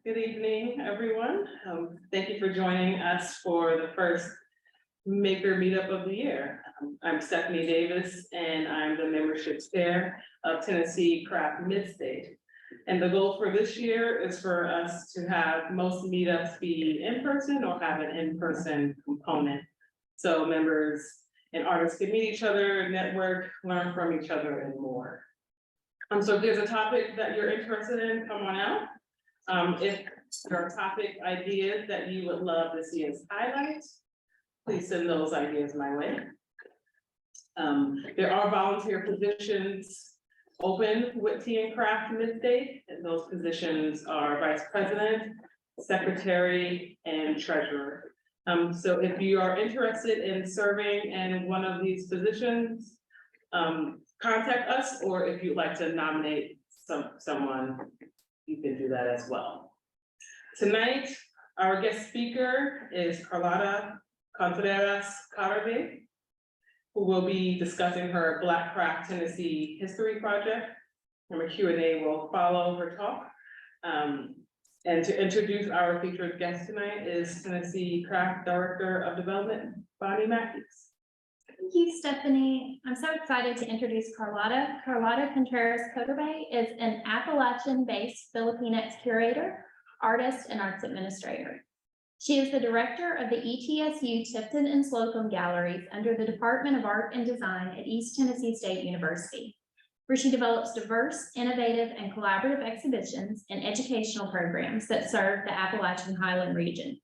Good evening, everyone. Thank you for joining us for the first Maker Meetup of the year. I'm Stephanie Davis, and I'm the membership chair of Tennessee Craft Midstate. And the goal for this year is for us to have most meetups be in person or have an in-person component. So members and artists can meet each other, network, learn from each other, and more. So if there's a topic that you're interested in, come on out. If there are topic ideas that you would love to see us highlight, please send those ideas my way. There are volunteer positions open with Tea and Craft Midstate, and those positions are vice president, secretary, and treasurer. So if you are interested in serving in one of these positions, contact us, or if you'd like to nominate someone, you can do that as well. Tonight, our guest speaker is Karlota Contreras-Koterbay, who will be discussing her Black Craft Tennessee History Project. And a Q&A will follow her talk. And to introduce our featured guest tonight is Tennessee Craft Director of Development, Bonnie Matthews. Thank you, Stephanie. I'm so excited to introduce Karlota. Karlota Contreras-Koterbay is an Appalachian-based Filipinx curator, artist, and arts administrator. She is the director of the ETSU Tipton and Slocum Galleries under the Department of Art and Design at East Tennessee State University, where she develops diverse, innovative, and collaborative exhibitions and educational programs that serve the Appalachian Highland region.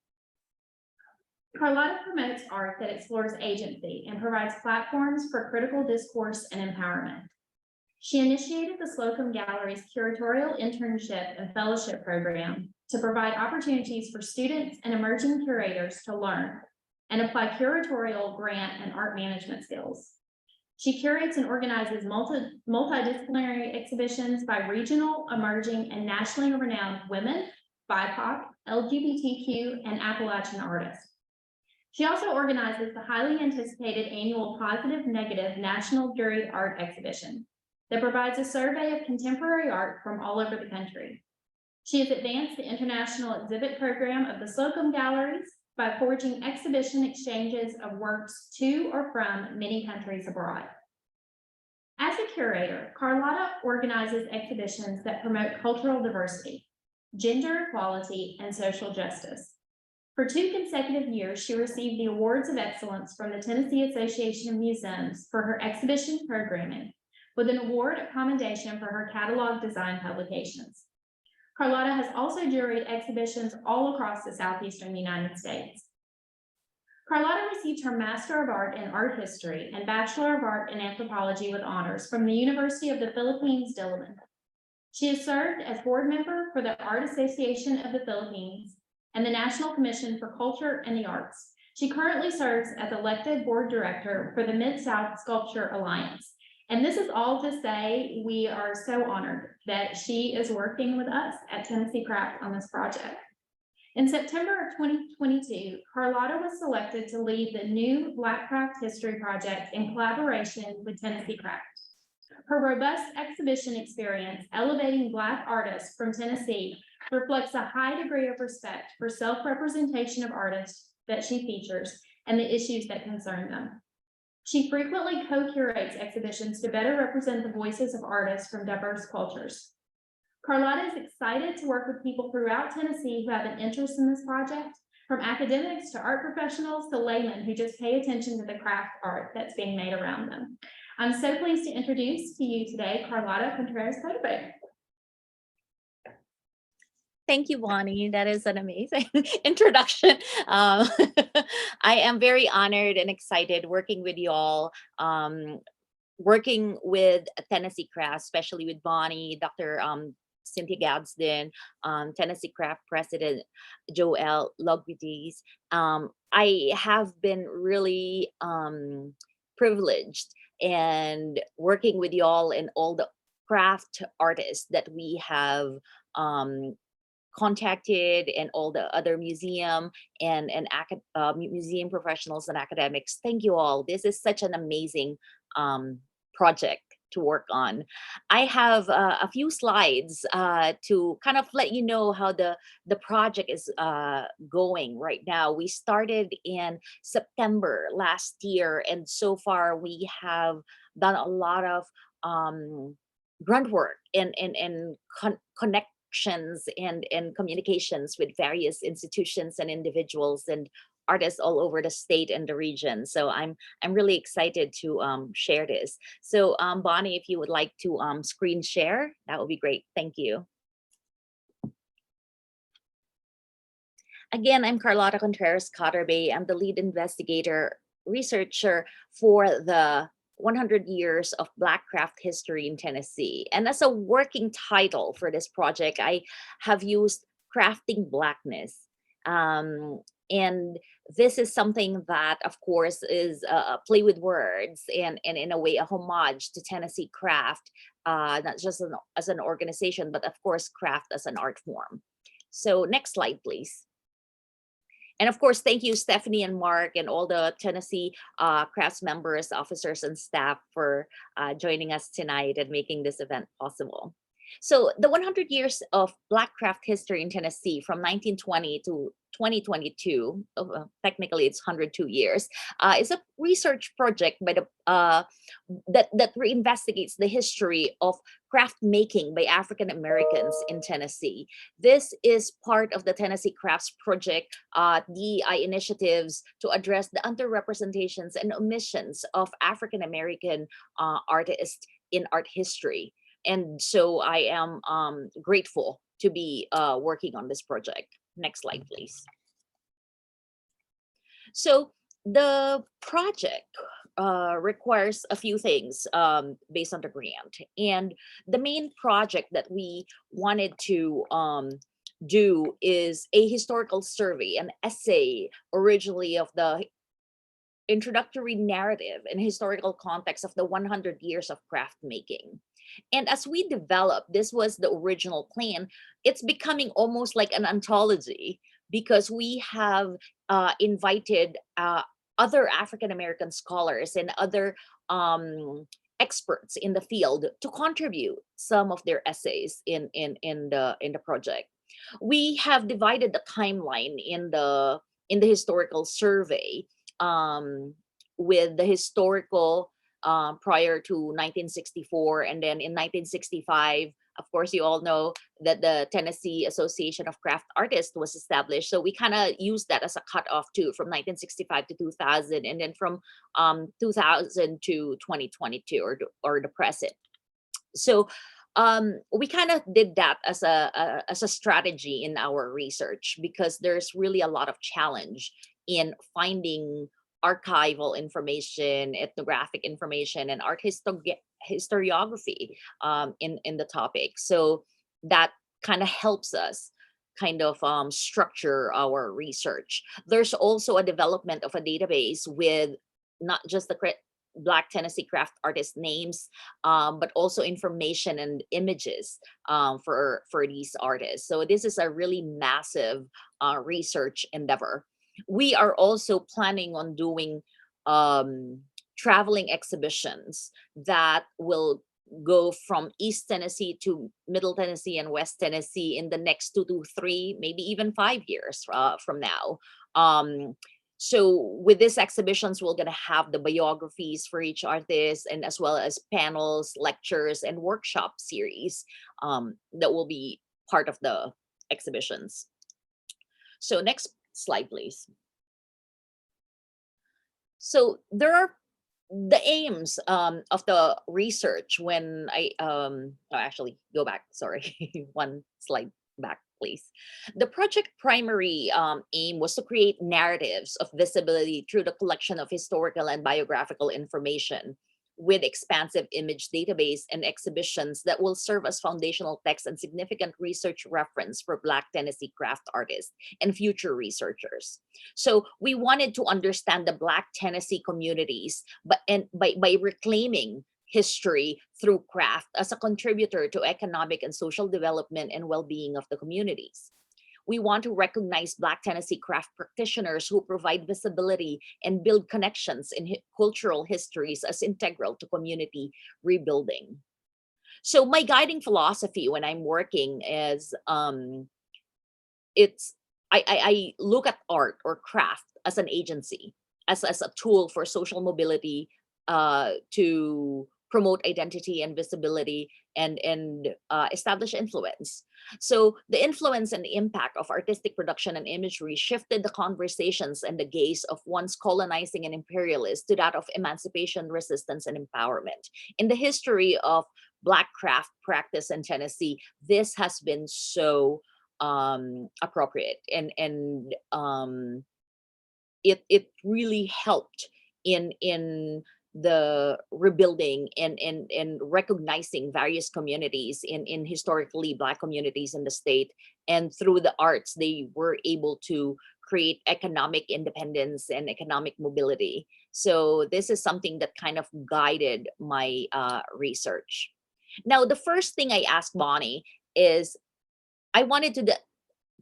Karlota promotes art that explores agency and provides platforms for critical discourse and empowerment. She initiated the Slocum Gallery's curatorial internship and fellowship program to provide opportunities for students and emerging curators to learn and apply curatorial, grant, and art management skills. She curates and organizes multidisciplinary exhibitions by regional, emerging, and nationally renowned women, BIPOC, LGBTQ, and Appalachian artists. She also organizes the highly anticipated annual Positive Negative National Juried Art Exhibition that provides a survey of contemporary art from all over the country. She has advanced the international exhibit program of the Slocum Galleries by forging exhibition exchanges of works to or from many countries abroad. As a curator, Karlota organizes exhibitions that promote cultural diversity, gender equality, and social justice. For 2 consecutive years, she received the Awards of Excellence from the Tennessee Association of Museums for her exhibition programming, with an award of commendation for her catalog design publications. Karlota has also juried exhibitions all across the southeastern United States. Karlota received her Master of Art in Art History and Bachelor of Art in Anthropology with honors from the University of the Philippines, Diliman. She has served as board member for the Art Association of the Philippines and the National Commission for Culture and the Arts. She currently serves as elected board director for the Mid-South Sculpture Alliance. And this is all to say we are so honored that she is working with us at Tennessee Craft on this project. In September of 2022, Karlota was selected to lead the new Black Craft History Project in collaboration with Tennessee Craft. Her robust exhibition experience elevating Black artists from Tennessee reflects a high degree of respect for self-representation of artists that she features and the issues that concern them. She frequently co-curates exhibitions to better represent the voices of artists from diverse cultures. Karlota is excited to work with people throughout Tennessee who have an interest in this project, from academics to art professionals to laymen who just pay attention to the craft art that's being made around them. I'm so pleased to introduce to you today Karlota Contreras-Koterbay. Thank you, Bonnie. That is an amazing introduction. I am very honored and excited working with you all, working with Tennessee Craft, especially with Bonnie, Dr. Cynthia Gadsden, Tennessee Craft President Joel Logvides. I have been really privileged and working with you all and all the craft artists that we have contacted, and all the other museum and museum professionals and academics. Thank you all. This is such an amazing project to work on. I have a few slides to kind of let you know how the project is going right now. We started in September last year, and so far we have done a lot of grunt work and connections and communications with various institutions and individuals and artists all over the state and the region. So I'm really excited to share this. So Bonnie, if you would like to screen share, that would be great. Thank you. Again, I'm Karlota Contreras-Koterbay. I'm the lead investigator researcher for the 100 years of Black craft history in Tennessee. And as a working title for this project, I have used crafting Blackness. And this is something that, of course, is a play with words and in a way a homage to Tennessee craft, not just as an organization, but of course, craft as an art form. So next slide, please. And of course, thank you, Stephanie and Mark and all the Tennessee crafts members, officers, and staff for joining us tonight and making this event possible. So the 100 years of Black craft history in Tennessee from 1920 to 2022, technically it's 102 years, is a research project by the that reinvestigates the history of craft making by African Americans in Tennessee. This is part of the Tennessee Crafts Project DEI initiatives to address the underrepresentations and omissions of African American artists in art history. And so I am grateful to be working on this project. Next slide, please. So the project requires a few things based on the grant. And the main project that we wanted to do is a historical survey, an essay originally of the introductory narrative and historical context of the 100 years of craft making. And as we developed, this was the original plan, it's becoming almost like an anthology because we have invited other African-American scholars and other experts in the field to contribute some of their essays in the project. We have divided the timeline in the historical survey with the historical prior to 1964, and then in 1965, of course, you all know that the Tennessee Association of Craft Artists was established. So we kind of used that as a cutoff too, from 1965 to 2000, and then from 2000 to 2022 or the present. So we kind of did that as a strategy in our research because there's really a lot of challenge in finding archival information, ethnographic information, and art historiography in the topic. So that kind of helps us kind of structure our research. There's also a development of a database with not just the Black Tennessee craft artist names, but also information and images for these artists. So this is a really massive research endeavor. We are also planning on doing traveling exhibitions that will go from East Tennessee to Middle Tennessee and West Tennessee in the next 2 to 3, maybe even 5 years from now. So with these exhibitions, we're going to have the biographies for each artist, and as well as panels, lectures, and workshop series that will be part of the exhibitions. So next slide, please. So there are the aims of the research when I actually go back, sorry, one slide back, please. The project primary aim was to create narratives of visibility through the collection of historical and biographical information with expansive image database and exhibitions that will serve as foundational text and significant research reference for Black Tennessee craft artists and future researchers. So we wanted to understand the Black Tennessee communities, but by reclaiming history through craft as a contributor to economic and social development and well-being of the communities. we want to recognize Black Tennessee craft practitioners who provide visibility and build connections in cultural histories as integral to community rebuilding. So my guiding philosophy when I'm working is it's I look at art or craft as an agency, as a tool for social mobility, to promote identity and visibility, and establish influence. So the influence and impact of artistic production and imagery shifted the conversations and the gaze of once colonizing and imperialist to that of emancipation, resistance, and empowerment. In the history of Black craft practice in Tennessee, this has been so appropriate, and it really helped in the rebuilding and recognizing various communities in historically Black communities in the state. And through the arts, they were able to create economic independence and economic mobility. So this is something that kind of guided my research. Now, the first thing I asked Bonnie is I wanted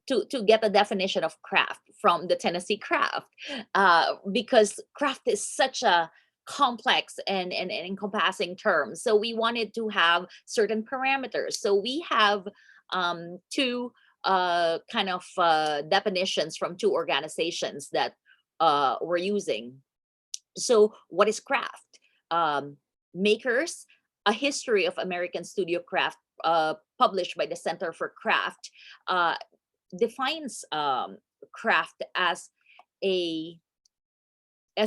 to get a definition of craft from the Tennessee craft, because craft is such a complex and encompassing term. So we wanted to have certain parameters. So we have two kind of definitions from two organizations that we're using. So what is craft? Makers, a history of American studio craft, published by the Center for Craft, defines craft as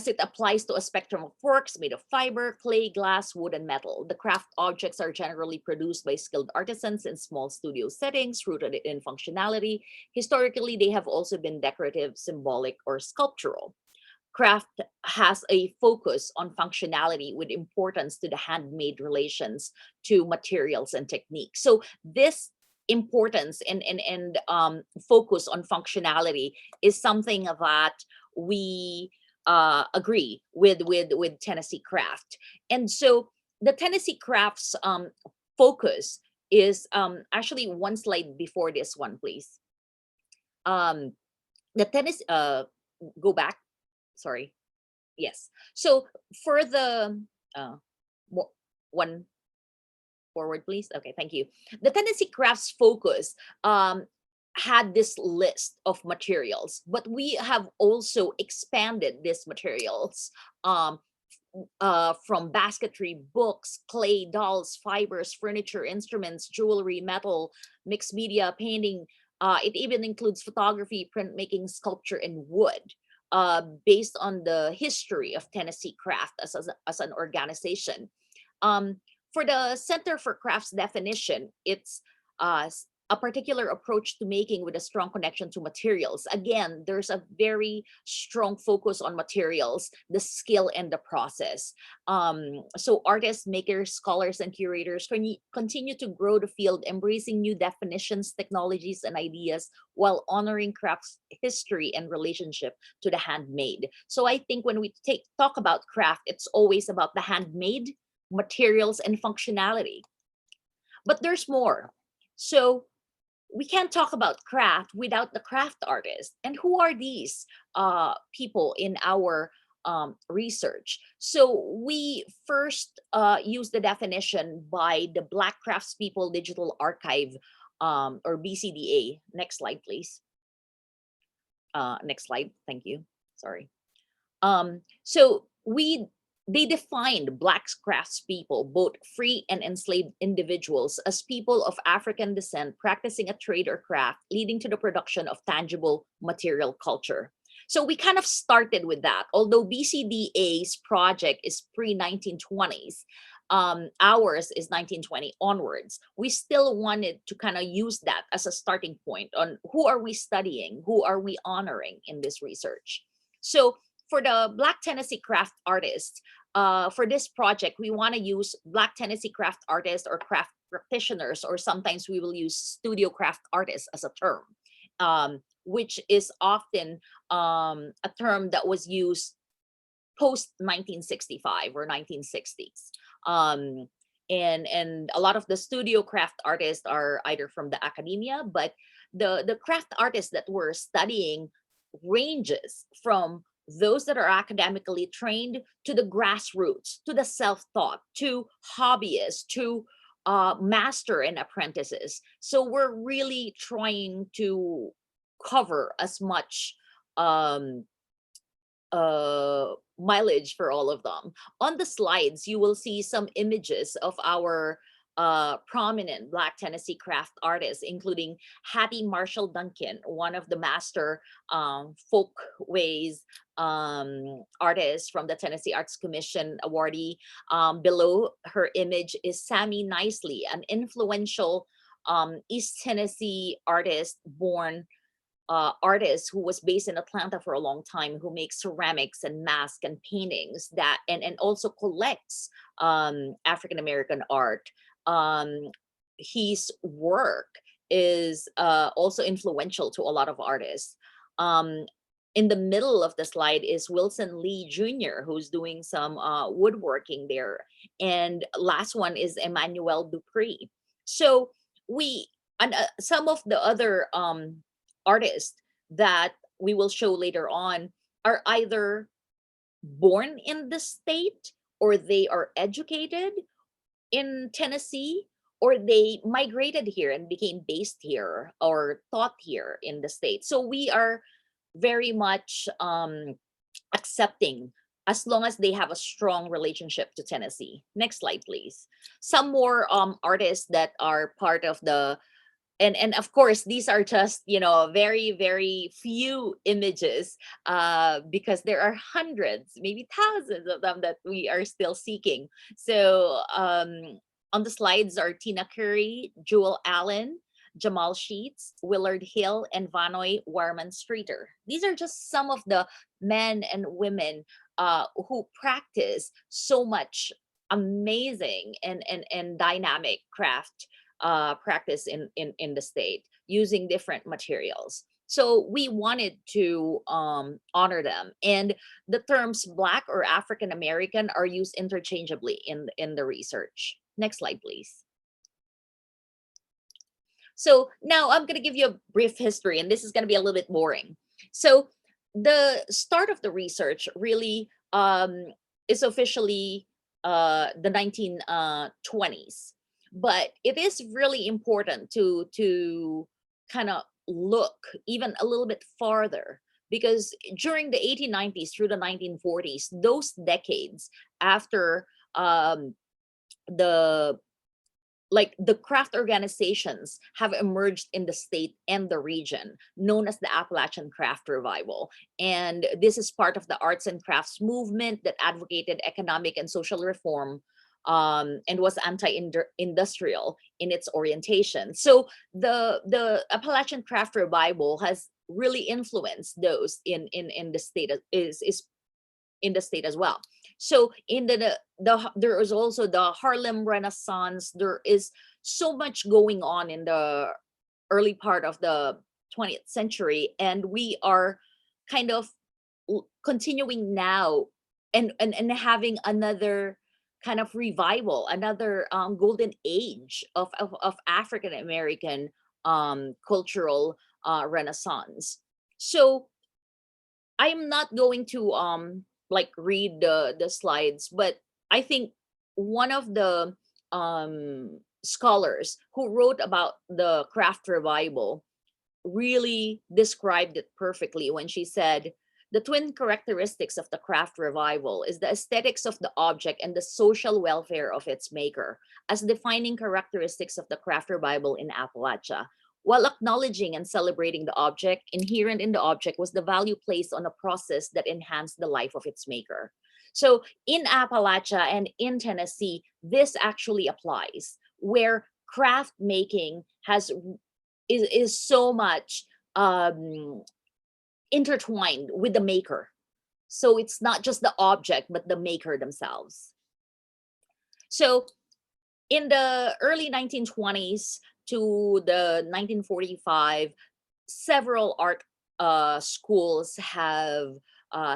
it applies to a spectrum of works made of fiber, clay, glass, wood, and metal. The craft objects are generally produced by skilled artisans in small studio settings rooted in functionality. Historically, they have also been decorative, symbolic, or sculptural. Craft has a focus on functionality with importance to the handmade relations to materials and techniques. So this importance and focus on functionality is something that we agree with Tennessee craft. And so the Tennessee crafts focus is actually one slide before this one, please. The tennis go back. Sorry. Yes. So for the one forward, please. Okay, thank you. The Tennessee crafts focus had this list of materials, but we have also expanded these materials from basketry, books, clay, dolls, fibers, furniture, instruments, jewelry, metal, mixed media, painting. It even includes photography, printmaking, sculpture, and wood. Based on the history of Tennessee craft as an organization. For the Center for Crafts definition, it's a particular approach to making with a strong connection to materials. Again, there's a very strong focus on materials, the skill and the process. So artists, makers, scholars, and curators continue to grow the field, embracing new definitions, technologies, and ideas while honoring crafts history and relationship to the handmade. So I think when we talk about craft, it's always about the handmade, materials, and functionality. But there's more. So we can't talk about craft without the craft artist. And who are these people in our research? So we first use the definition by the Black Craftspeople Digital Archive, or BCDA. Next slide, please. Next slide. Thank you. Sorry. So they defined Black craftspeople, both free and enslaved individuals, as people of African descent practicing a trade or craft, leading to the production of tangible material culture. So we kind of started with that. Although BCDA's project is pre-1920s, ours is 1920 onwards, we still wanted to kind of use that as a starting point on who are we studying, who are we honoring in this research. So for the Black Tennessee craft artists, for this project, we want to use Black Tennessee craft artists or craft practitioners, or sometimes we will use studio craft artists as a term, which is often a term that was used post 1965 or 1960s. And a lot of the studio craft artists are either from the academia, but the craft artists that we're studying ranges from those that are academically trained to the grassroots, to the self-taught, to hobbyists, to master and apprentices. So we're really trying to cover as much um, mileage for all of them. On the slides, you will see some images of our prominent Black Tennessee craft artists, including Hattie Marshall Duncan, one of the master folkways artists from the Tennessee Arts Commission awardee. Below her image is Sammy Nicely, an influential East Tennessee artist born artist who was based in Atlanta for a long time, who makes ceramics and masks and paintings that and also collects African American art. His work is also influential to a lot of artists. In the middle of the slide is Wilson Lee Jr., who's doing some woodworking there. And last one is Emmanuel Dupree. So we, and some of the other artists that we will show later on are either born in the state, or they are educated in Tennessee, or they migrated here and became based here or taught here in the state. So we are very much accepting as long as they have a strong relationship to Tennessee. Next slide, please. Some more artists that are part of the, and of course these are just, you know, very few images because there are hundreds, maybe thousands of them that we are still seeking. So on the slides are Tina Curry, Jewel Allen, Jamal Sheets, Willard Hill, and Vanoy Warman Streeter. These are just some of the men and women who practice so much amazing and dynamic craft practice in the state using different materials. So we wanted to honor them, and the terms Black or African American are used interchangeably in the research. Next slide, please. So now I'm going to give you a brief history, and this is going to be a little bit boring. So the start of the research really is officially the 1920s. But it is really important to kind of look even a little bit farther, because during the 1890s through the 1940s, those decades after the craft organizations have emerged in the state and the region, known as the Appalachian Craft Revival. And this is part of the arts and crafts movement that advocated economic and social reform and was anti-industrial in its orientation. So the Appalachian Craft Revival has really influenced those in the state, is in the state as well. So in there is also the Harlem Renaissance. There is so much going on in the early part of the 20th century, and we are kind of continuing now and having another kind of revival, another golden age of African American cultural renaissance. So I'm not going to read the slides, but I think one of the scholars who wrote about the craft revival really described it perfectly when she said, the twin characteristics of the craft revival is the aesthetics of the object and the social welfare of its maker as defining characteristics of the craft revival in Appalachia. While acknowledging and celebrating the object, inherent in the object was the value placed on a process that enhanced the life of its maker. So in Appalachia and in Tennessee, this actually applies, where craft making is so much intertwined with the maker. So it's not just the object, but the maker themselves. So in the early 1920s to the 1945, several art schools have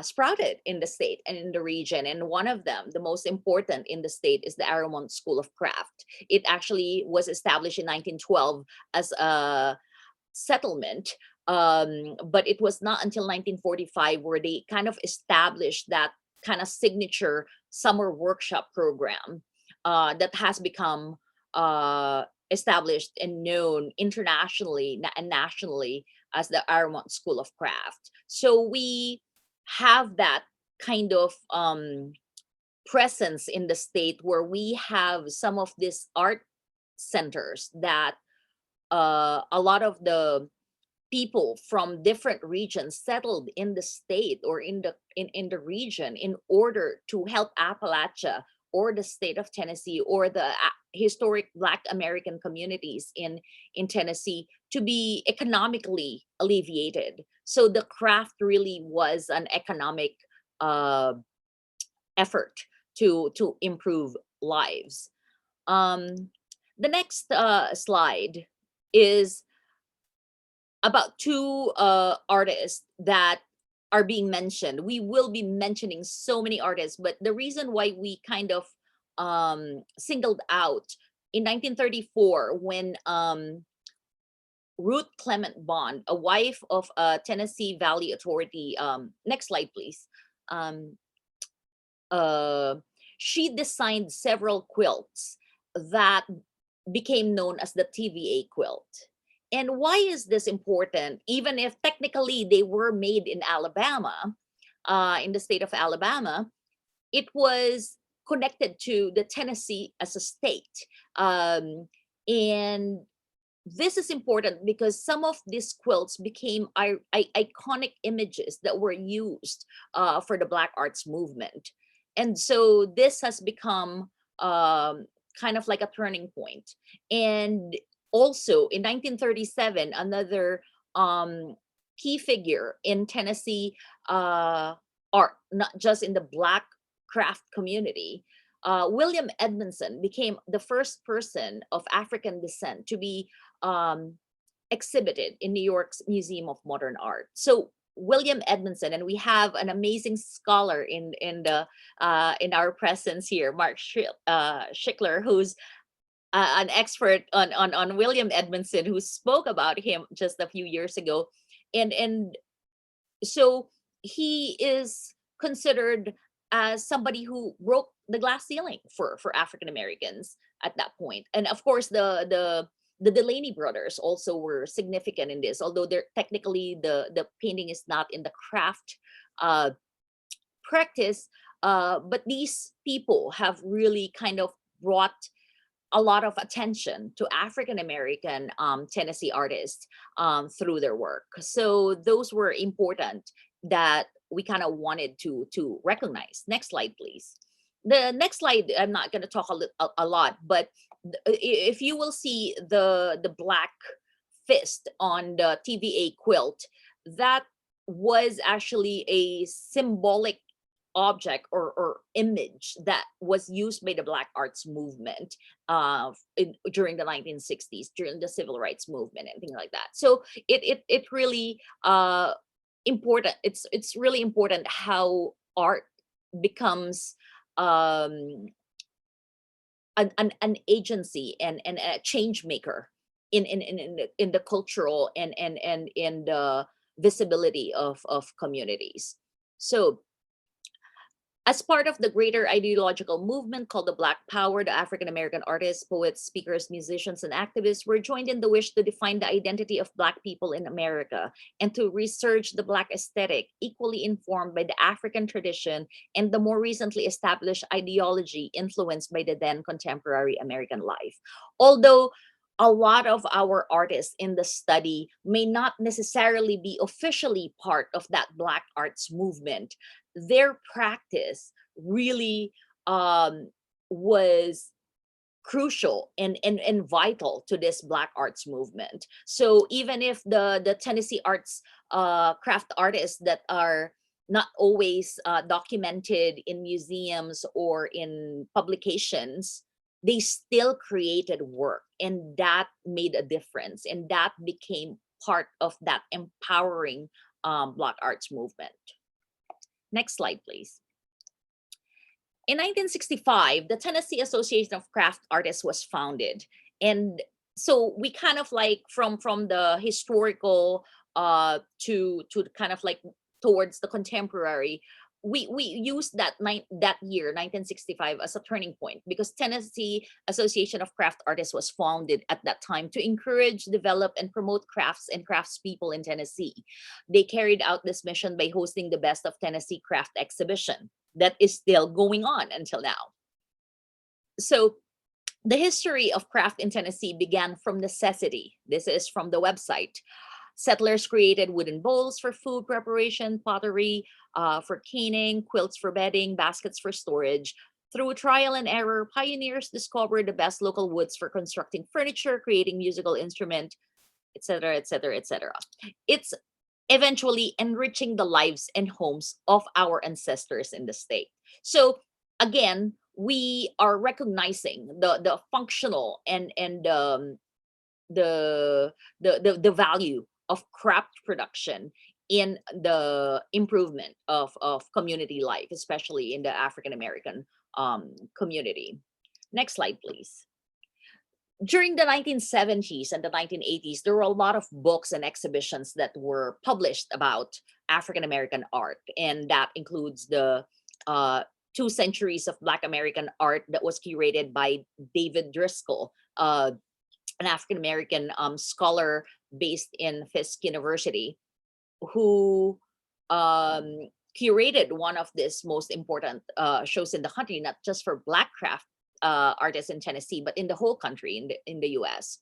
sprouted in the state and in the region. And one of them, the most important in the state, is the Aramont School of Craft. It actually was established in 1912 as a settlement. But it was not until 1945 where they kind of established that kind of signature summer workshop program that has become established and known internationally and nationally as the Aramont School of Craft. So we have that kind of presence in the state where we have some of these art centers that a lot of the people from different regions settled in the state or in the region in order to help Appalachia or the state of Tennessee or the historic Black American communities in Tennessee to be economically alleviated. So the craft really was an economic effort to improve lives. The next slide is about two artists that are being mentioned. We will be mentioning so many artists, but the reason why we kind of singled out in 1934 when Ruth Clement Bond, a wife of Tennessee Valley Authority, next slide please, she designed several quilts that became known as the TVA quilt. And why is this important? Even if technically they were made in Alabama, in the state of Alabama, it was connected to the Tennessee as a state. And this is important because some of these quilts became iconic images that were used for the Black arts movement. And so this has become kind of like a turning point. And also in 1937, another key figure in Tennessee art, not just in the Black craft community, William Edmondson became the first person of African descent to be exhibited in New York's Museum of Modern Art. So William Edmondson, and we have an amazing scholar in our presence here, Mark Schickler, who's an expert on William Edmondson, who spoke about him just a few years ago, and so he is considered as somebody who broke the glass ceiling for African Americans at that point. And of course, the Delaney brothers also were significant in this, although they're technically the painting is not in the craft practice, but these people have really kind of brought a lot of attention to African American Tennessee artists through their work. So those were important that we kind of wanted to recognize. Next slide, please. The next slide, I'm not going to talk a lot, but if you will see the black fist on the TVA quilt, that was actually a symbolic object or image that was used by the Black arts movement during the 1960s, during the civil rights movement and things like that. So it really important. It's really important how art becomes an agency and a change maker in the cultural and in the visibility of communities. So as part of the greater ideological movement called the Black Power, the African American artists, poets, speakers, musicians, and activists were joined in the wish to define the identity of Black people in America and to resurge the Black aesthetic, equally informed by the African tradition and the more recently established ideology influenced by the then contemporary American life. Although a lot of our artists in the study may not necessarily be officially part of that Black arts movement, their practice really was crucial and vital to this Black arts movement. So even if the Tennessee arts craft artists that are not always documented in museums or in publications, they still created work, and that made a difference, and that became part of that empowering Black arts movement. Next slide, please. In 1965, the Tennessee Association of Craft Artists was founded, and so we kind of like from the historical to kind of like towards the contemporary, we used that year 1965 as a turning point, because Tennessee Association of Craft Artists was founded at that time to encourage, develop, and promote crafts and craftspeople in Tennessee. They carried out this mission by hosting the Best of Tennessee Craft exhibition that is still going on until now. So the history of craft in Tennessee began from necessity. This is from the website. Settlers created wooden bowls for food preparation, pottery for caning, quilts for bedding, baskets for storage. Through trial and error, pioneers discovered the best local woods for constructing furniture, creating musical instrument, etc., etc., etc. It's eventually enriching the lives and homes of our ancestors in the state. So again, we are recognizing the functional and the value of craft production in the improvement of community life, especially in the African American community. Next slide, please. During the 1970s and the 1980s, there were a lot of books and exhibitions that were published about African American art, and that includes the 2 centuries of Black American art that was curated by David Driscoll, an African American scholar based in Fisk University, who curated one of these most important shows in the country, not just for Black craft artists in Tennessee, but in the whole country, in the U.S.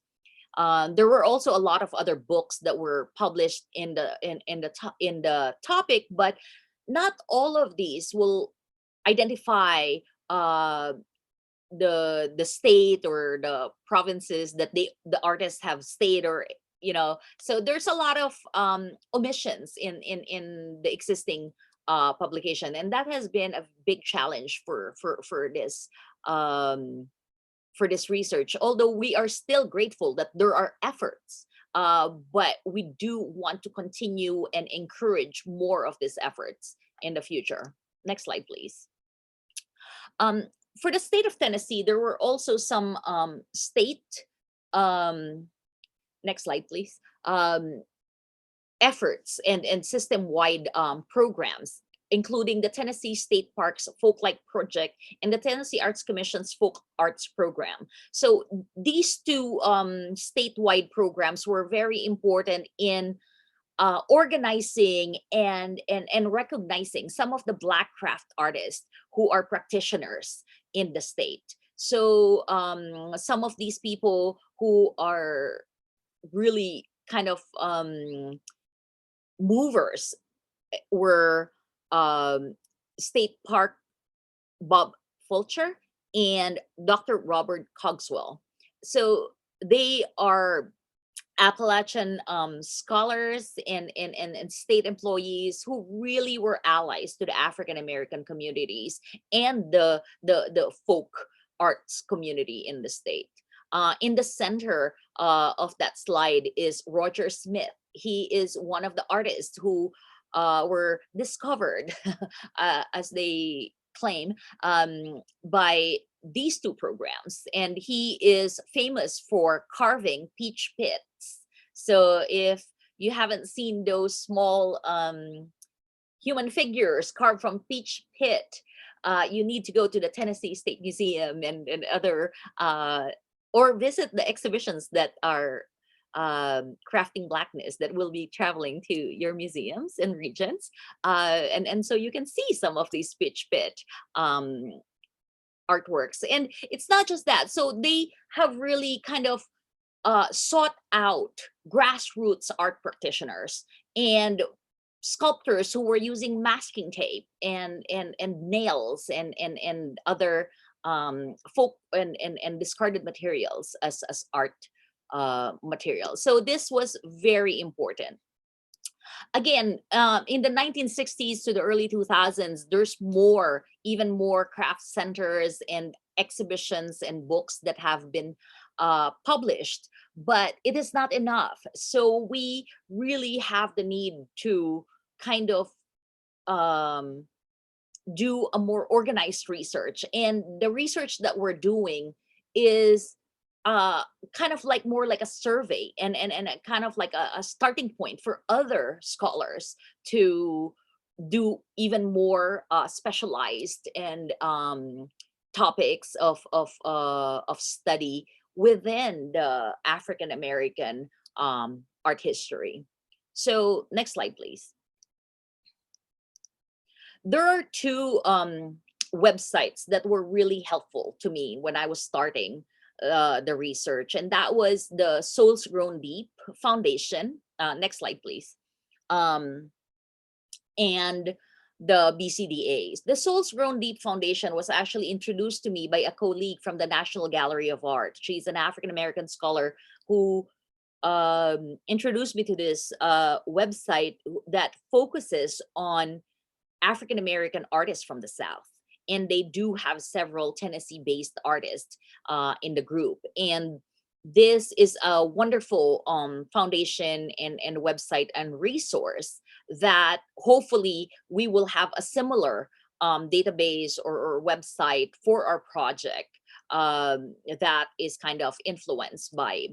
There were also a lot of other books that were published in the topic, but not all of these will identify the state or the provinces that the artists have stayed, or so there's a lot of omissions in the existing publication, and that has been a big challenge for this research, although we are still grateful that there are efforts, but we do want to continue and encourage more of these efforts in the future. Next slide, please. For the state of Tennessee, there were also some state, next slide, please, efforts and system-wide programs, including the Tennessee State Parks Folklight Project and the Tennessee Arts Commission's Folk Arts Program. So these two statewide programs were very important in organizing and recognizing some of the Black craft artists who are practitioners in the state. So some of these people who are really kind of movers were State Park Bob Fulcher and Dr. Robert Cogswell. So they are Appalachian scholars and state employees who really were allies to the African American communities and the folk arts community in the state. In the center of that slide is Roger Smith. He is one of the artists who were discovered, as they claim, by these two programs, and he is famous for carving peach pits. So if you haven't seen those small human figures carved from peach pit, you need to go to the Tennessee State Museum and other or visit the exhibitions that are crafting Blackness that will be traveling to your museums and regions, and so you can see some of these peach pit artworks. And it's not just that. So they have really kind of sought out grassroots art practitioners and sculptors who were using masking tape and nails and other folk and discarded materials as art materials. So this was very important. Again, in the 1960s to the early 2000s, there's even more craft centers and exhibitions and books that have been published, but it is not enough. So we really have the need to kind of do a more organized research. And the research that we're doing is kind of like more like a survey and a kind of like a starting point for other scholars to do even more specialized and topics of study within the African American art history. So next slide, please. There are two websites that were really helpful to me when I was starting the research, and that was the Souls Grown Deep Foundation. Next slide, please. And the BCDAs. The Souls Grown Deep Foundation was actually introduced to me by a colleague from the National Gallery of Art. She's an African American scholar who introduced me to this website that focuses on African American artists from the South. And they do have several Tennessee based artists in the group. And this is a wonderful foundation and website and resource that hopefully we will have a similar database or website for our project that is kind of influenced by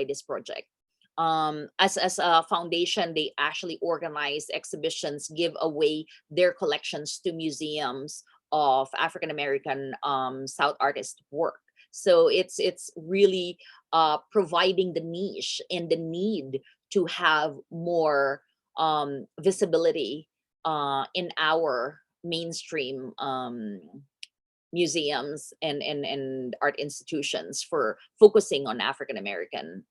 this project. As a foundation, they actually organize exhibitions, give away their collections to museums of African American South artist work. So it's really providing the niche and the need to have more visibility in our mainstream museums and art institutions for focusing on African American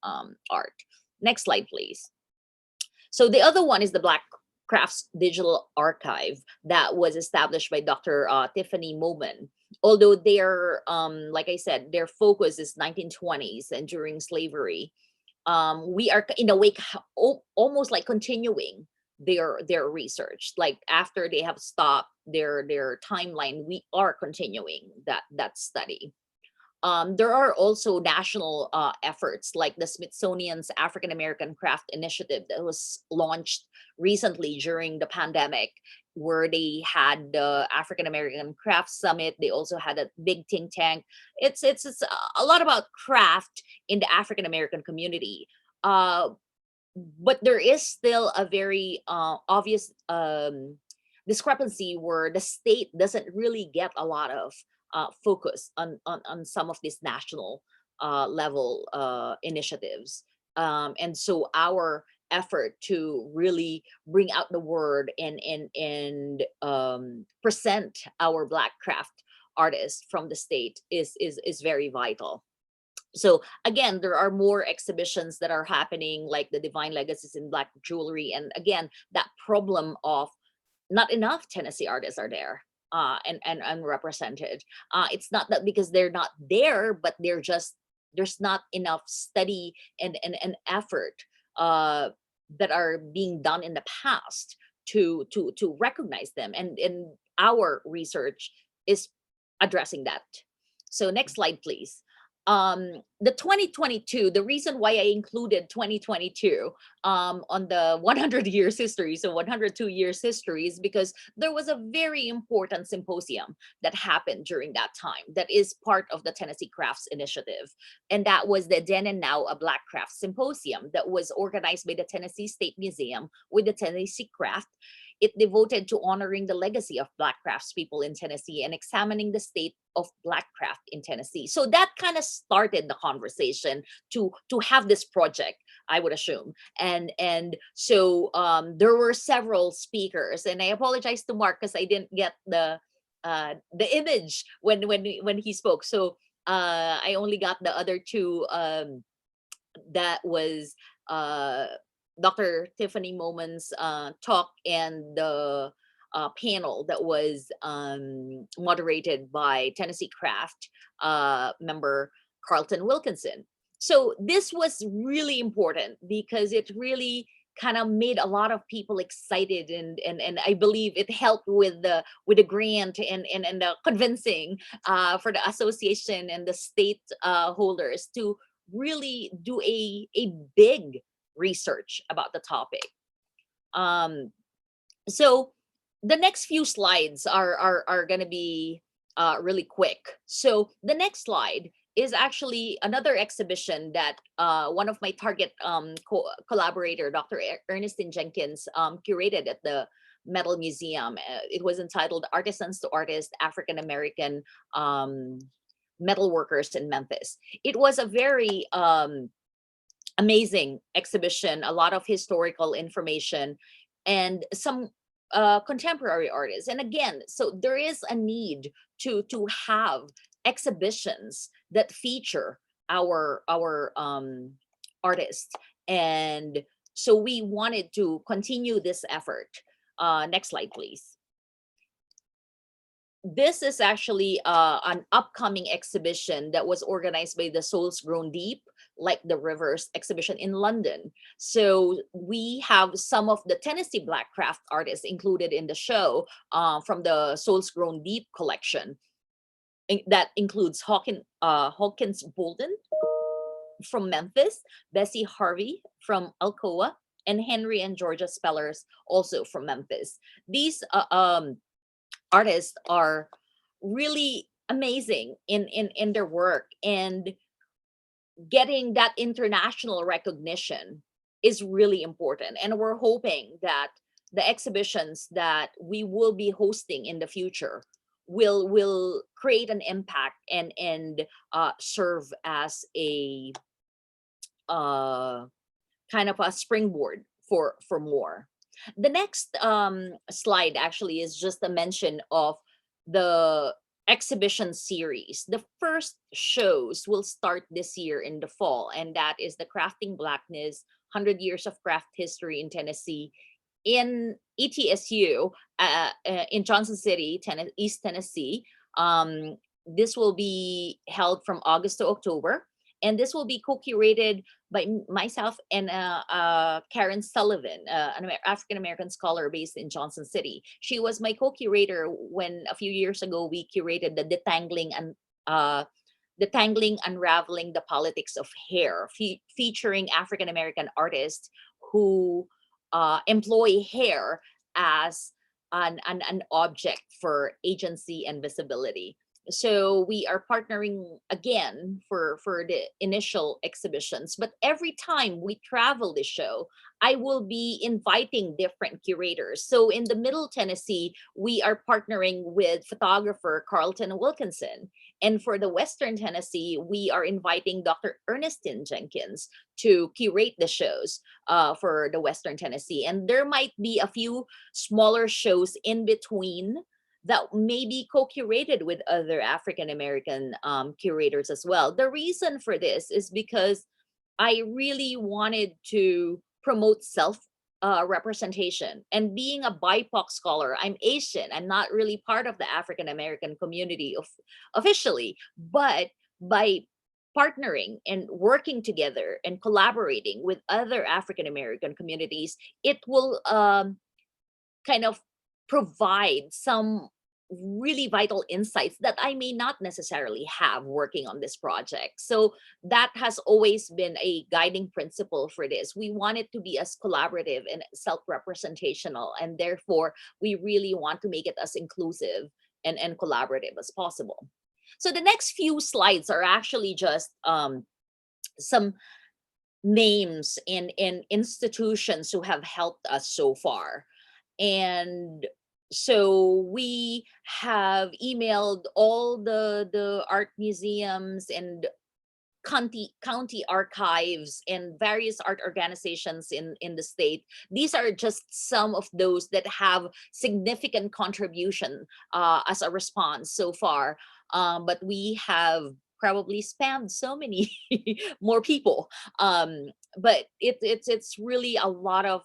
art. Next slide, please. So the other one is the Black Crafts Digital Archive that was established by Dr. Tiffany Moman. Although their, like I said, their focus is 1920s and during slavery, we are in a way almost like continuing their research. Like after they have stopped their timeline, we are continuing that study. There are also national efforts like the Smithsonian's African American Craft Initiative that was launched recently during the pandemic, where they had the African American Craft Summit. They also had a big think tank. It's a lot about craft in the African American community. But there is still a very obvious discrepancy where the state doesn't really get a lot of focus on some of these national level initiatives. And so our effort to really bring out the word and present our Black craft artists from the state is very vital. So again, there are more exhibitions that are happening, like the Divine Legacies in Black Jewelry. And again, that problem of not enough Tennessee artists are there and unrepresented. It's not that because they're not there, but they're just, there's not enough study and effort that are being done in the past to recognize them. And our research is addressing that. So next slide, please. The 2022, the reason why I included 2022 on the 100 years history, so 102 years history, is because there was a very important symposium that happened during that time that is part of the Tennessee Crafts Initiative. And that was the Then and Now a Black Craft Symposium that was organized by the Tennessee State Museum with the Tennessee Craft. It devoted to honoring the legacy of Black craftspeople in Tennessee and examining the state of Black craft in Tennessee. So that kind of started the conversation to have this project, I would assume. And so there were several speakers, and I apologize to Mark because I didn't get the image when he spoke. So I only got the other two. That was Dr. Tiffany Moman's talk and the panel that was moderated by Tennessee Craft member Carlton Wilkinson. So this was really important because it really kind of made a lot of people excited, and I believe it helped with the grant and the convincing for the association and the state holders to really do a big research about the topic. So the next few slides are going to be really quick. So the next slide is actually another exhibition that one of my target collaborator, Dr. Ernestine Jenkins, curated at the Metal Museum. It was entitled Artisans to Artists, African American Metal Workers in Memphis. It was a very amazing exhibition, a lot of historical information, and some contemporary artists. And again, so there is a need to have exhibitions that feature our artists. And so we wanted to continue this effort. Next slide, please. This is actually an upcoming exhibition that was organized by the Souls Grown Deep, like the Rivers exhibition in London. So we have some of the Tennessee Black craft artists included in the show from the Souls Grown Deep collection. That includes Hawkins Bolden from Memphis, Bessie Harvey from Alcoa, and Henry and Georgia Spellers also from Memphis. These artists are really amazing in their work, and getting that international recognition is really important. And we're hoping that the exhibitions that we will be hosting in the future will create an impact and serve as a kind of a springboard for more. The next slide actually is just a mention of the exhibition series. The first shows will start this year in the fall, and that is the Crafting Blackness, 100 Years of Craft History in Tennessee, in ETSU, in Johnson City, East Tennessee. This will be held from August to October, and this will be co-curated by myself and Karen Sullivan, an African-American scholar based in Johnson City. She was my co-curator when a few years ago we curated the Detangling, Unraveling the Politics of Hair, featuring African-American artists who employ hair as an object for agency and visibility. So we are partnering again for the initial exhibitions, but every time we travel the show, I will be inviting different curators. So in the Middle Tennessee, we are partnering with photographer Carlton Wilkinson. And for the Western Tennessee, we are inviting Dr. Ernestine Jenkins to curate the shows for the Western Tennessee. And there might be a few smaller shows in between that may be co-curated with other African-American curators as well. The reason for this is because I really wanted to promote representation. And being a BIPOC scholar, I'm Asian. I'm not really part of the African-American community officially, but by partnering and working together and collaborating with other African-American communities, it will kind of provide some really vital insights that I may not necessarily have working on this project. So that has always been a guiding principle for this. We want it to be as collaborative and self-representational, and therefore we really want to make it as inclusive and collaborative as possible. So the next few slides are actually just some names in institutions who have helped us so far. And so we have emailed all the art museums and county archives and various art organizations in the state. These are just some of those that have significant contribution as a response so far. But we have probably spammed so many more people. But it's really a lot of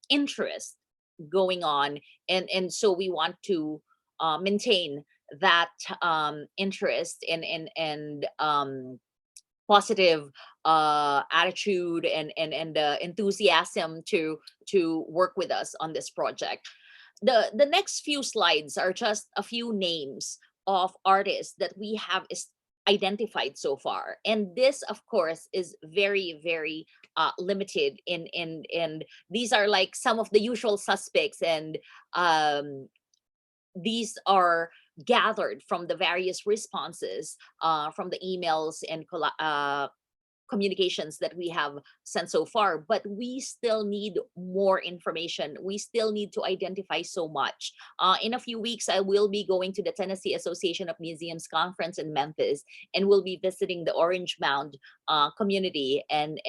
interest going on, and so we want to maintain that interest and positive attitude and enthusiasm to work with us on this project. The next few slides are just a few names of artists that we have identified so far, and this of course is very limited and these are like some of the usual suspects, and these are gathered from the various responses from the emails and communications that we have sent so far, but we still need more information. We still need to identify so much. In a few weeks, I will be going to the Tennessee Association of Museums conference in Memphis, and we'll be visiting the Orange Mound community and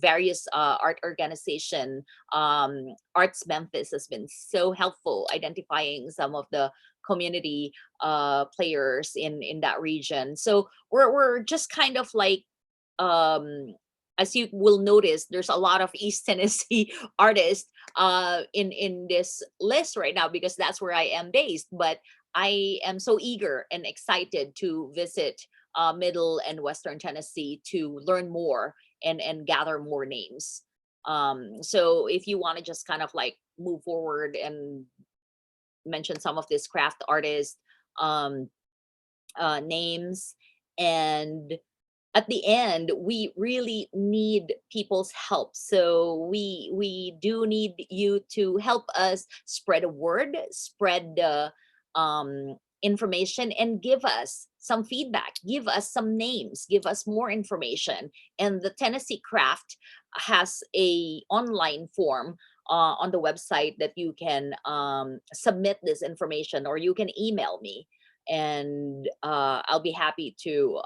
various art organization. Arts Memphis has been so helpful identifying some of the community players in that region. So we're just kind of like, as you will notice, there's a lot of East Tennessee artists in this list right now because that's where I am based. But I am so eager and excited to visit Middle and Western Tennessee to learn more and gather more names. So if you want to just kind of like move forward and mention some of these craft artists names, and at the end we really need people's help, so we do need you to help us spread a word, spread the information, and give us some feedback, give us some names, give us more information. And the Tennessee Craft has a online form on the website that you can submit this information, or you can email me, and I'll be happy to.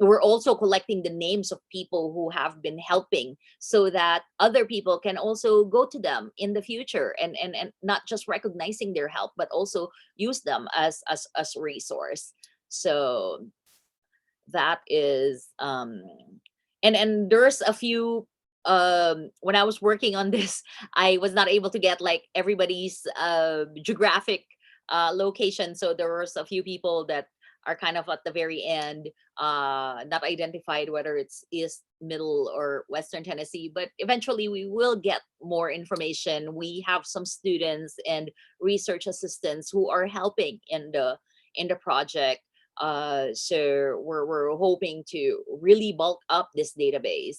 We're also collecting the names of people who have been helping, so that other people can also go to them in the future, and not just recognizing their help, but also use them as a resource. So that is, and there's a few. When I was working on this, I was not able to get like everybody's geographic location. So there was a few people that are kind of at the very end, not identified whether it's East, Middle, or Western Tennessee. But eventually we will get more information. We have some students and research assistants who are helping in the project. So we're hoping to really bulk up this database.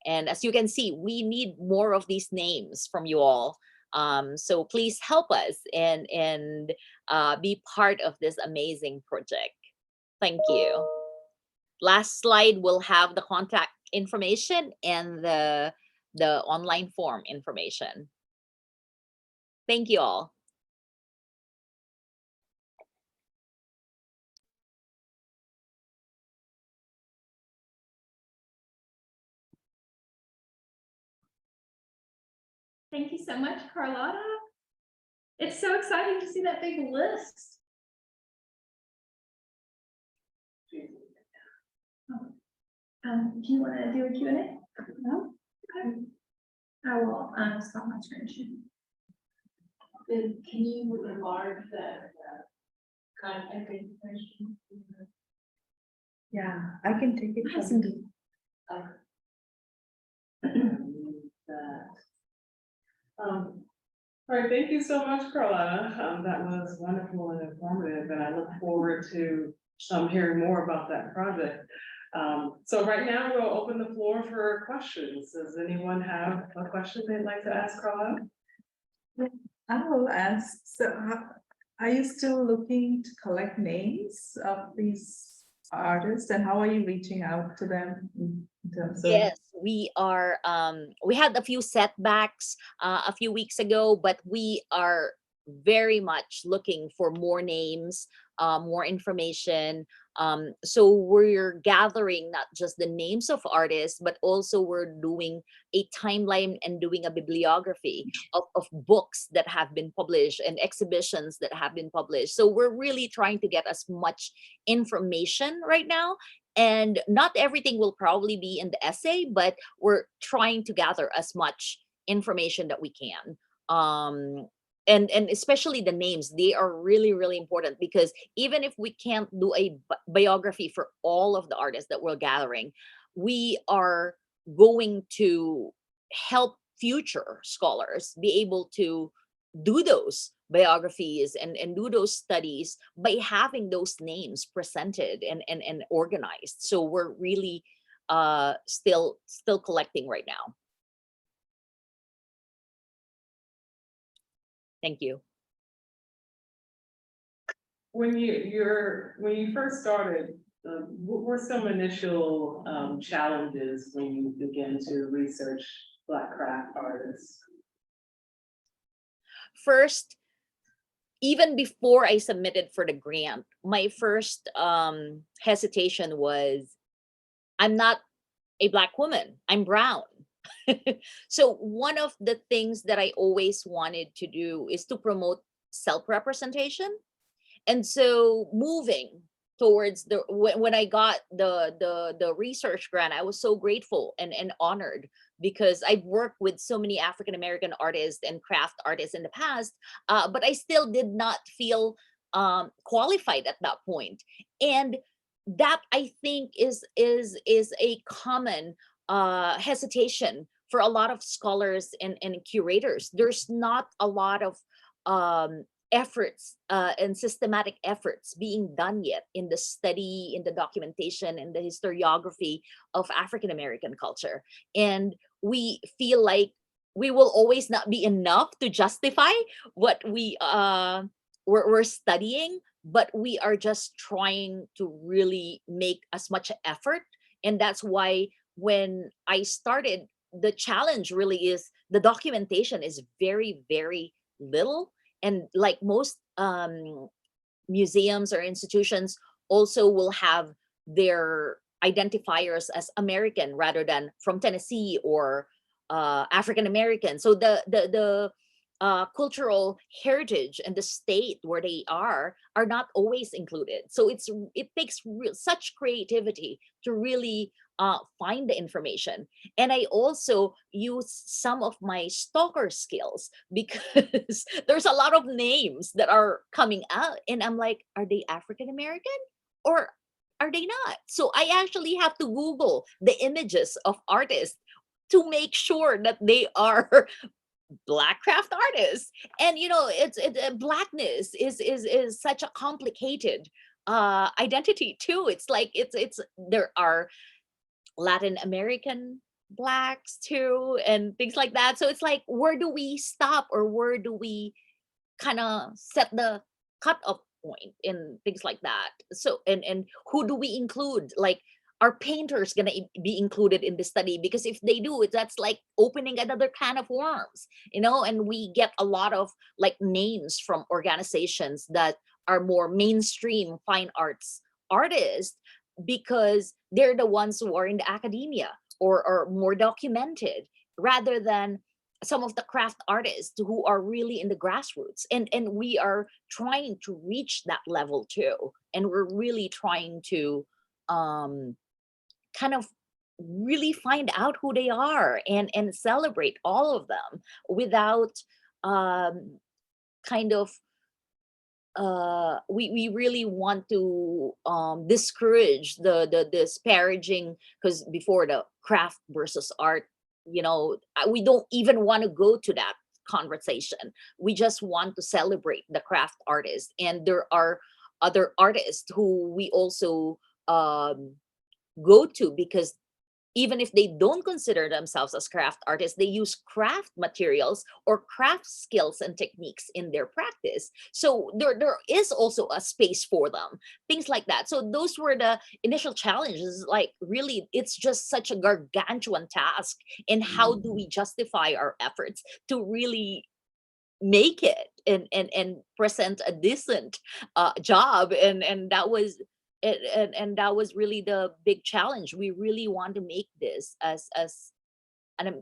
And as you can see, we need more of these names from you all. So please help us and be part of this amazing project. Thank you. Last slide will have the contact information and the online form information. Thank you all. Thank you so much, Karlota. It's so exciting to see that big list. Do you want to do a Q&A? No? Okay. I will stop my screen. Then can you enlarge that contact information? Yeah, I can take it. Yes, from- indeed. All right, thank you so much, Karlota. That was wonderful and informative, and I look forward to hearing more about that project. So right now we'll open the floor for questions. Does anyone have a question they'd like to ask Karlota? I will ask, so are you still looking to collect names of these artists, and how are you reaching out to them in terms of? Yes, we are. We had a few setbacks a few weeks ago, but we are very much looking for more names, more information. So we're gathering not just the names of artists, but also we're doing a timeline and doing a bibliography of books that have been published and exhibitions that have been published. So we're really trying to get as much information right now. And not everything will probably be in the essay, but we're trying to gather as much information that we can. And especially the names, they are really, really important, because even if we can't do a biography for all of the artists that we're gathering, we are going to help future scholars be able to do those biographies and do those studies by having those names presented and organized. So we're really still collecting right now. Thank you. When you first started, what were some initial challenges when you began to research Black craft artists? First, even before I submitted for the grant, my first hesitation was, I'm not a Black woman, I'm brown. So one of the things that I always wanted to do is to promote self-representation. And so moving towards when I got the research grant, I was so grateful and honored, because I've worked with so many African American artists and craft artists in the past, but I still did not feel qualified at that point. And that, I think, is a common hesitation for a lot of scholars and curators. There's not a lot of efforts and systematic efforts being done yet in the study, in the documentation, and the historiography of African American culture. And we feel like we will always not be enough to justify what we're studying, but we are just trying to really make as much effort. And that's why when I started, the challenge really is the documentation is very, very little. And like most museums or institutions also will have their identifiers as American rather than from Tennessee or African American. So the cultural heritage and the state where they are not always included. So it takes such creativity to really find the information. And I also use some of my stalker skills, because there's a lot of names that are coming out, and I'm like, are they African American or are they not? So I actually have to Google the images of artists to make sure that they are Black craft artists. And Blackness is such a complicated identity too. It's like it's there are Latin American Blacks too, and things like that. So it's like, where do we stop, or where do we kind of set the cutoff point and things like that? So and who do we include? Like, are painters gonna be included in the study? Because if they do, that's like opening another can of worms, and we get a lot of like names from organizations that are more mainstream fine arts artists, because they're the ones who are in the academia or are more documented, rather than some of the craft artists who are really in the grassroots. And we are trying to reach that level too. And we're really trying to kind of really find out who they are and celebrate all of them without kind of we really want to discourage the disparaging, because before, the craft versus art, we don't even want to go to that conversation. We just want to celebrate the craft artists. And there are other artists who we also go to, because even if they don't consider themselves as craft artists, they use craft materials or craft skills and techniques in their practice. So there is also a space for them, things like that. So those were the initial challenges. Like, really, it's just such a gargantuan task. And how do we justify our efforts to really make it and present a decent job? And that was and that was really the big challenge. We really want to make this as an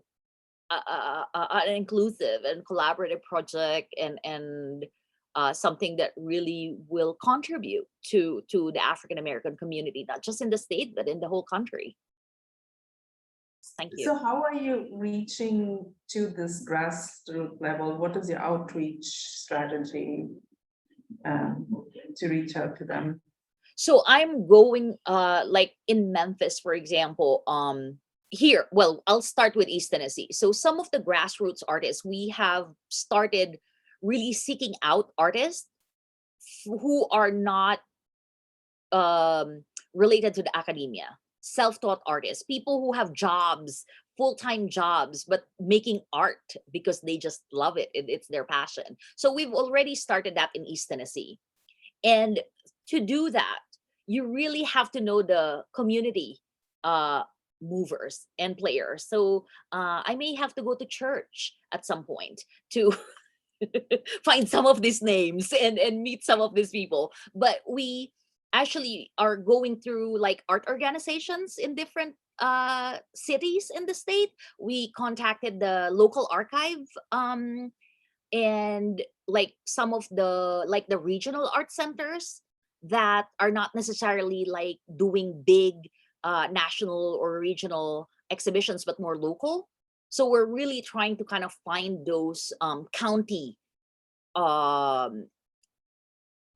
inclusive and collaborative project, and something that really will contribute to the African American community, not just in the state, but in the whole country. Thank you. So how are you reaching to this grassroots level? What is your outreach strategy to reach out to them? So I'm going like in Memphis, for example, here, well, I'll start with East Tennessee. So some of the grassroots artists, we have started really seeking out artists who are not related to the academia, self-taught artists, people who have jobs, full-time jobs, but making art because they just love it. It's their passion. So we've already started that in East Tennessee. And to do that, you really have to know the community movers and players. So I may have to go to church at some point to find some of these names and meet some of these people. But we actually are going through like art organizations in different cities in the state. We contacted the local archive and like some of the regional art centers that are not necessarily like doing big national or regional exhibitions but more local. So we're really trying to kind of find those county um,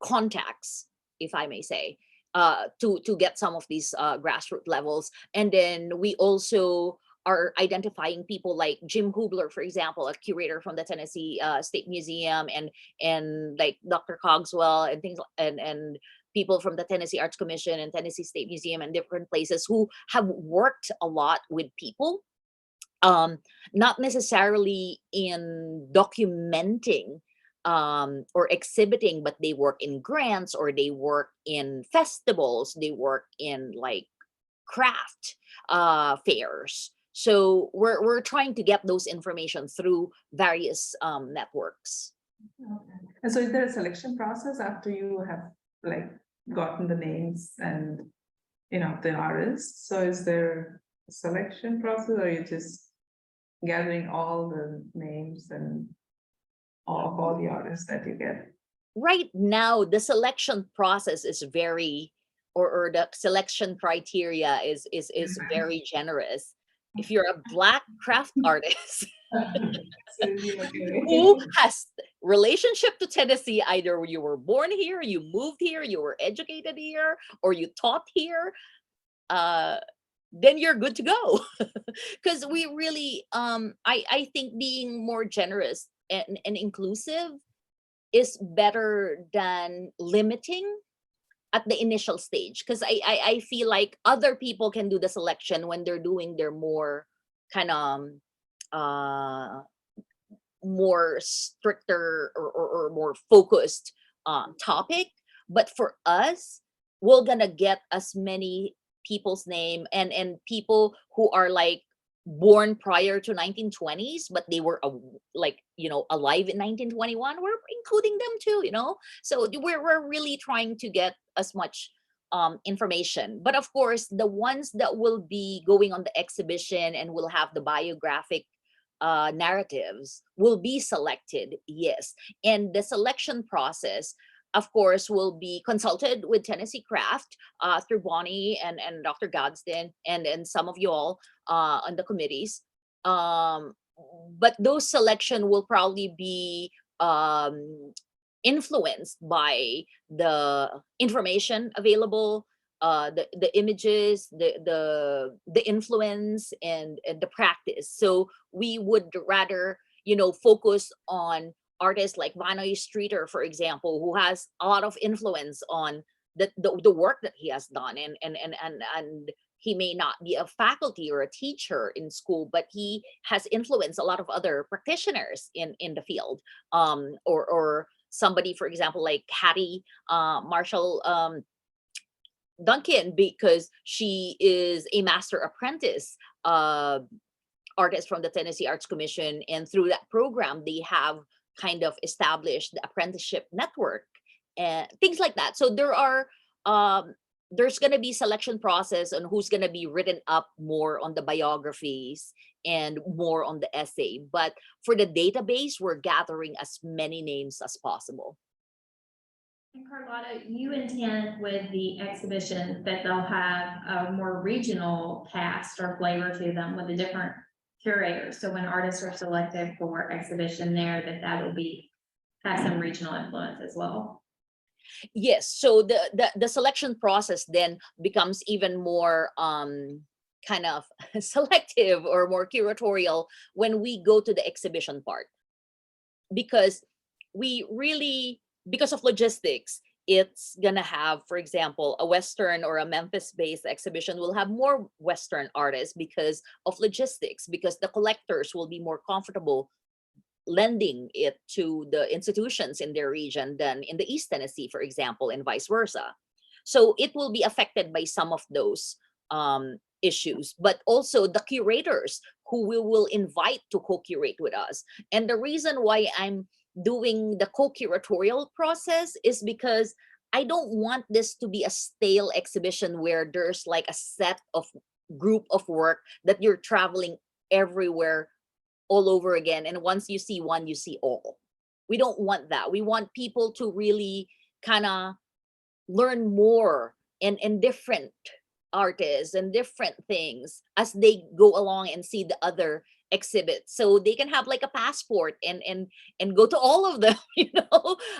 contacts, if I may say, to get some of these grassroots levels. And then we also are identifying people like Jim Hubler, for example, a curator from the Tennessee State Museum, and like Dr. Cogswell and things, and people from the Tennessee Arts Commission and Tennessee State Museum and different places who have worked a lot with people, not necessarily in documenting or exhibiting, but they work in grants or they work in festivals, they work in like craft fairs. So we're trying to get those information through various networks. Okay. And so is there a selection process after you have like gotten the names and, you know, the artists? So is there a selection process, or are you just gathering all the names and all the artists that you get? Right now, the selection process is very, or the selection criteria is very generous. If you're a Black craft artist who has relationship to Tennessee, either you were born here, you moved here, you were educated here, or you taught here, then you're good to go. Because we really, I think being more generous and inclusive is better than limiting at the initial stage. Because I feel like other people can do the selection when they're doing their more kind of more stricter or more focused topic. But for us, we're gonna get as many people's name and people who are like born prior to 1920s, but they were like, you know, alive in 1921. We're including them too, you know. So we're really trying to get as much information. But of course, the ones that will be going on the exhibition and will have the biographic narratives will be selected, yes. And the selection process, of course, will be consulted with Tennessee Craft through Bonnie and Dr. Gadsden and some of you all on the committees. But those selection will probably be influenced by the information available, the images, the influence and the practice. So we would rather, you know, focus on artists like Vanoy Streeter, for example, who has a lot of influence on the work that he has done, and he may not be a faculty or a teacher in school, but he has influenced a lot of other practitioners in the field, or somebody, for example, like Hattie Marshall Duncan, because she is a master apprentice artist from the Tennessee Arts Commission, and through that program they have kind of established the apprenticeship network and things like that. So there are there's going to be selection process on who's going to be written up more on the biographies and more on the essay, but for the database we're gathering as many names as possible. And Karlota, you intend with the exhibition that they'll have a more regional cast or flavor to them with the different curators. So when artists are selected for exhibition there, that will be have some regional influence as well. Yes, so the selection process then becomes even more kind of selective or more curatorial when we go to the exhibition part, because we really, because of logistics, it's gonna have, for example, a Western or a Memphis-based exhibition will have more Western artists because of logistics, because the collectors will be more comfortable lending it to the institutions in their region than in the East Tennessee, for example, and vice versa. So it will be affected by some of those issues, but also the curators who we will invite to co-curate with us. And the reason why I'm doing the co-curatorial process is because I don't want this to be a stale exhibition where there's like a set of group of work that you're traveling everywhere all over again. And once you see one, you see all. We don't want that. We want people to really kind of learn more and different artists and different things as they go along and see the other exhibits, so they can have like a passport and go to all of them,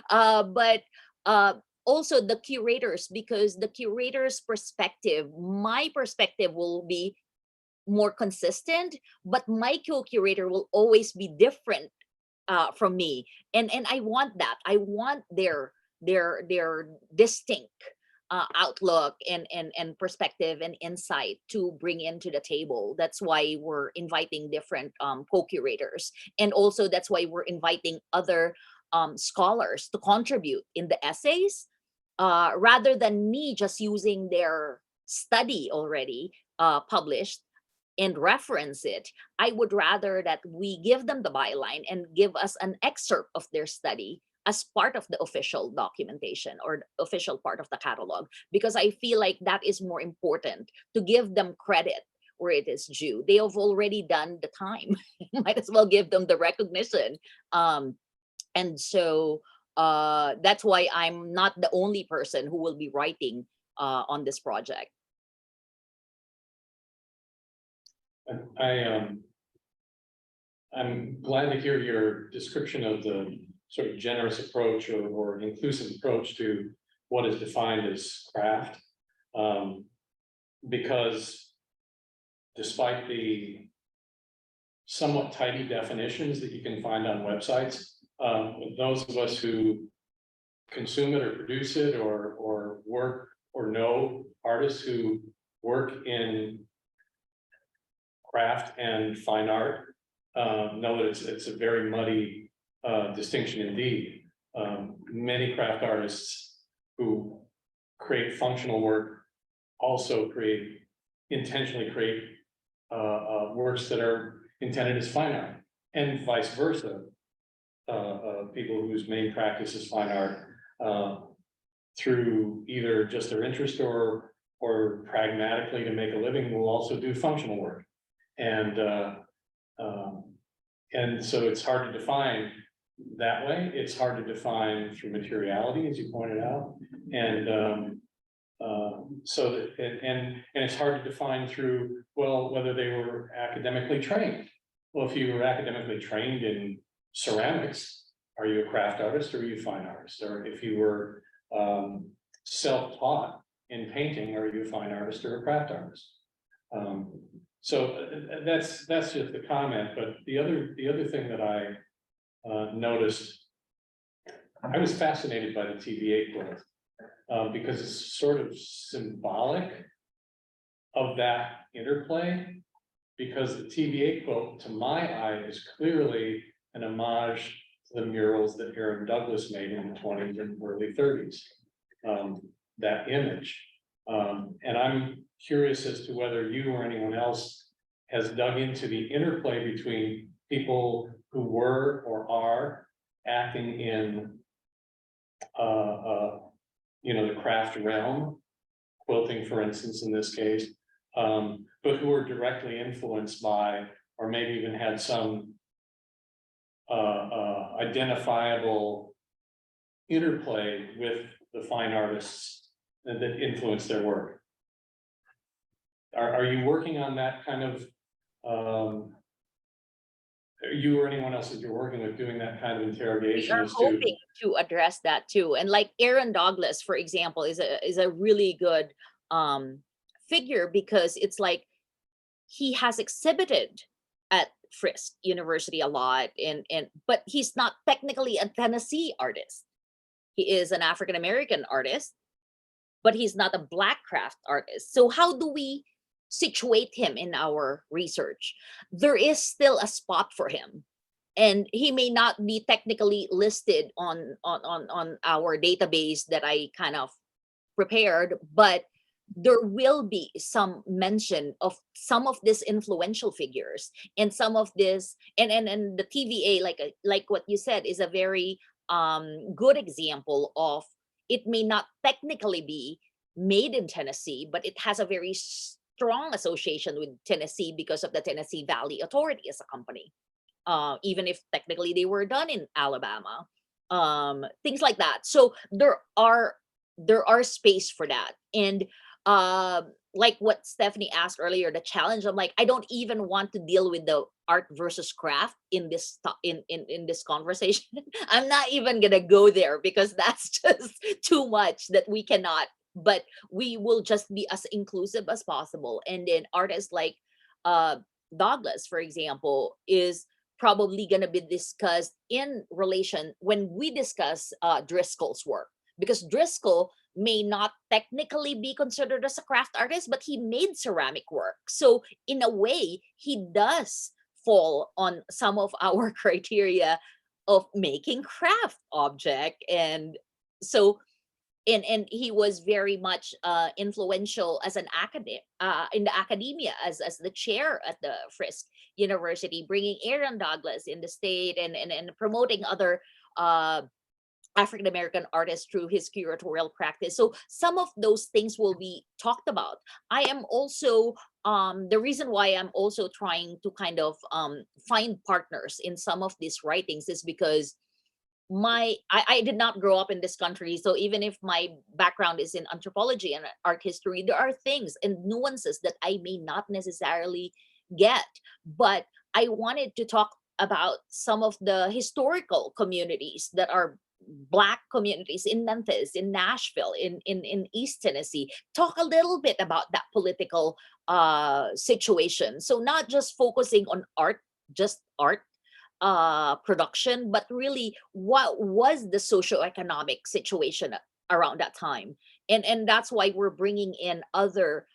but also the curators, because the curators perspective, my perspective will be more consistent, but my co-curator will always be different from me, and I want that. I want their distinct outlook and perspective and insight to bring into the table. That's why we're inviting different co-curators, and also that's why we're inviting other scholars to contribute in the essays, rather than me just using their study already published and reference it. I would rather that we give them the byline and give us an excerpt of their study as part of the official documentation or the official part of the catalog, because I feel like that is more important, to give them credit where it is due. They have already done the time. Might as well give them the recognition. And so that's why I'm not the only person who will be writing on this project. I'm glad to hear your description of the sort of generous approach or inclusive approach to what is defined as craft. Because despite the somewhat tidy definitions that you can find on websites, those of us who consume it or produce it or work or know artists who work in craft and fine art know that it's a very muddy distinction indeed. Many craft artists who create functional work also intentionally create works that are intended as fine art, and vice versa. People whose main practice is fine art, through either just their interest or pragmatically to make a living, will also do functional work. And so it's hard to define that way. It's hard to define through materiality, as you pointed out, and it's hard to define through, well, whether they were academically trained. Well, if you were academically trained in ceramics, are you a craft artist or are you a fine artist? Or if you were self-taught in painting, are you a fine artist or a craft artist? So that's just the comment. But the other thing that I noticed, I was fascinated by the TVA quilt because it's sort of symbolic of that interplay. Because the TVA quilt, to my eye, is clearly an homage to the murals that Aaron Douglas made in the 20s and early 30s. That image, and I'm curious as to whether you or anyone else has dug into the interplay between people who were or are acting in the craft realm, quilting, for instance, in this case, but who were directly influenced by, or maybe even had some identifiable interplay with the fine artists that influenced their work. Are you working on that kind of, you or anyone else that you're working with doing that kind of We interrogation are as to, hoping to address that too. And like Aaron Douglas, for example, is a really good figure, because it's like he has exhibited at Frist University a lot, but he's not technically a Tennessee artist. He is an African American artist, but he's not a Black craft artist. So how do we situate him in our research? There is still a spot for him. and he may not be technically listed on our database that I kind of prepared, but there will be some mention of some of these influential figures and some of this, and the TVA, like what you said, is a very good example of, it may not technically be made in Tennessee, but it has a very strong association with Tennessee because of the Tennessee Valley Authority as a company, even if technically they were done in Alabama, things like that. So there are space for that. And like what Stephanie asked earlier, the challenge, I'm like, I don't even want to deal with the art versus craft in this in this conversation. I'm not even gonna go there because that's just too much that we cannot, but we will just be as inclusive as possible. And then artists like Douglas, for example, is probably going to be discussed in relation when we discuss Driscoll's work, because Driscoll may not technically be considered as a craft artist, but he made ceramic work. So in a way, he does fall on some of our criteria of making craft object. And so, and he was very much influential as an academic in the academia as the chair at the Frist University, bringing Aaron Douglas in the state and promoting other African American artists through his curatorial practice. So some of those things will be talked about. I am also the reason why I'm also trying to kind of find partners in some of these writings is because I did not grow up in this country. So even if my background is in anthropology and art history, there are things and nuances that I may not necessarily get. But I wanted to talk about some of the historical communities that are Black communities in Memphis, in Nashville, in East Tennessee. Talk a little bit about that political situation. So not just focusing on art, just art production, but really what was the socioeconomic situation around that time. And that's why we're bringing in other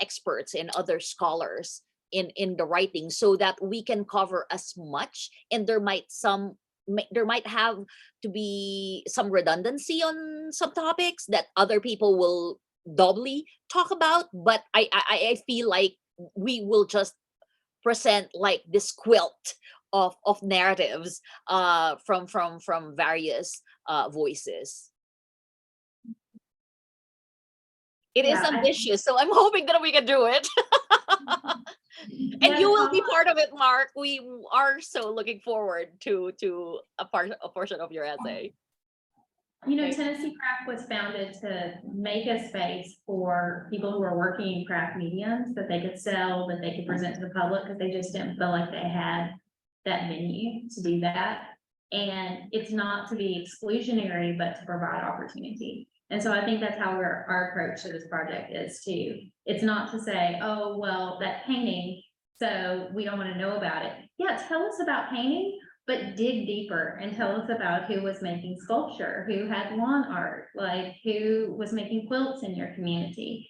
experts and other scholars in the writing, so that we can cover as much. And there might have to be some redundancy on some topics that other people will doubly talk about, but I feel like we will just present like this quilt of narratives from various voices. It is Yeah, ambitious, so I'm hoping that we can do it. And you will be part of it, Mark. We are so looking forward to a portion of your essay. You know, Tennessee Craft was founded to make a space for people who are working in craft mediums that they could sell, that they could present to the public, because they just didn't feel like they had that venue to do that. And it's not to be exclusionary, but to provide opportunity. And so I think that's how our approach to this project is too. It's not to say, oh, well, that painting, so we don't want to know about it. Yeah, tell us about painting, but dig deeper and tell us about who was making sculpture, who had lawn art, like who was making quilts in your community,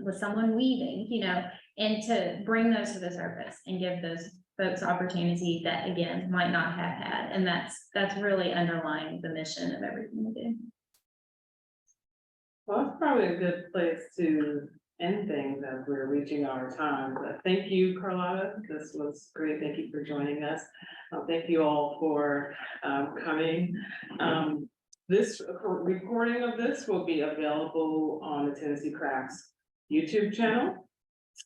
was someone weaving, you know, and to bring those to the surface and give those folks opportunity that, again, might not have had. And that's really underlying the mission of everything we do. Well, it's probably a good place to end things as we're reaching our time. But thank you, Karlota. This was great. Thank you for joining us. Thank you all for coming. This recording of this will be available on the Tennessee Crafts YouTube channel.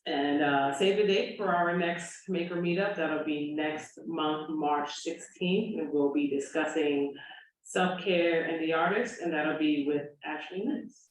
And save the date for our next Maker Meetup. That'll be next month, March 16th, and we'll be discussing self-care and the artist, and that'll be with Ashley Nitz.